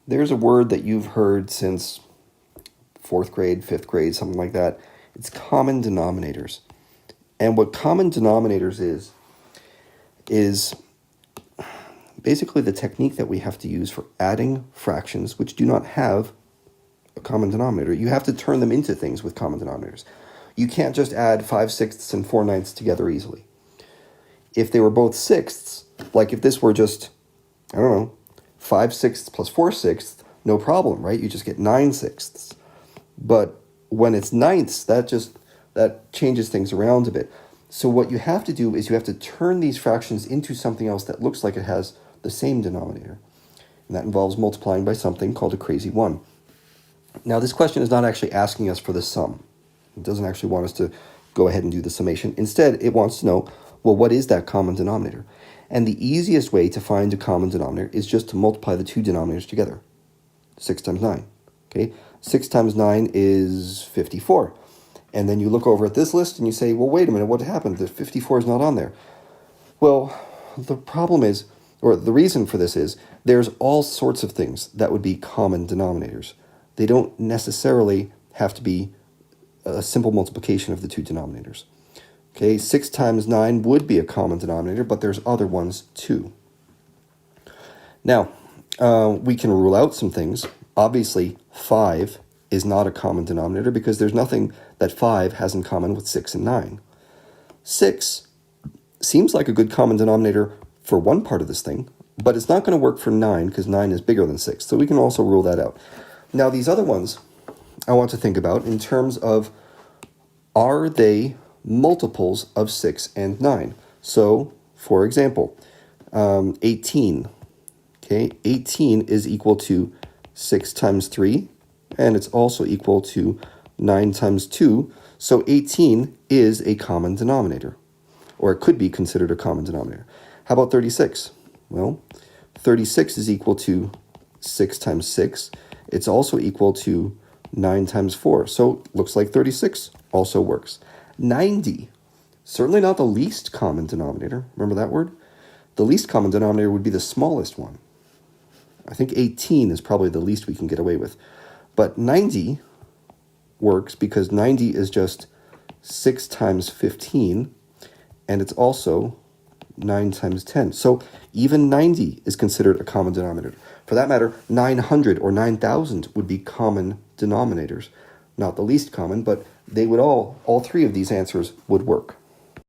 There's a word that you've heard since fourth grade, fifth grade, something like that. It's common denominators. And what common denominators is basically the technique that we have to use for adding fractions which do not have a common denominator. You have to turn them into things with common denominators. You can't just add 5/6 and 4/9 together easily. If they were both sixths, like if this were just, 5/6 plus 4/6, no problem, right? You just get 9/6. But when it's ninths, that changes things around a bit. So what you have to do is you have to turn these fractions into something else that looks like it has the same denominator. And that involves multiplying by something called a crazy one. Now, this question is not actually asking us for the sum. It doesn't actually want us to go ahead and do the summation. Instead, it wants to know, well, what is that common denominator? And the easiest way to find a common denominator is just to multiply the two denominators together. 6 times 9. Okay? 6 times 9 is 54. And then you look over at this list and you say, well, wait a minute, what happened? The 54 is not on there. Well, the problem is, or the reason for this is, there's all sorts of things that would be common denominators. They don't necessarily have to be a simple multiplication of the two denominators. Okay, 6 times 9 would be a common denominator, but there's other ones too. Now, we can rule out some things. Obviously, 5 is not a common denominator because there's nothing that 5 has in common with 6 and 9. 6 seems like a good common denominator for one part of this thing, but it's not going to work for 9 because 9 is bigger than 6. So we can also rule that out. Now, these other ones I want to think about in terms of, are they multiples of 6 and 9? So, for example, 18. Okay, 18 is equal to 6 times 3, and it's also equal to 9 times 2. So 18 is a common denominator, or it could be considered a common denominator. How about 36? Well, 36 is equal to 6 times 6. It's also equal to 9 times 4. So looks like 36 also works. 90, certainly not the least common denominator. Remember that word? The least common denominator would be the smallest one. I think 18 is probably the least we can get away with. But 90 works because 90 is just 6 times 15, and it's also 9 times 10. So even 90 is considered a common denominator. For that matter, 900 or 9,000 would be common denominators. Not the least common, but they would all three of these answers would work.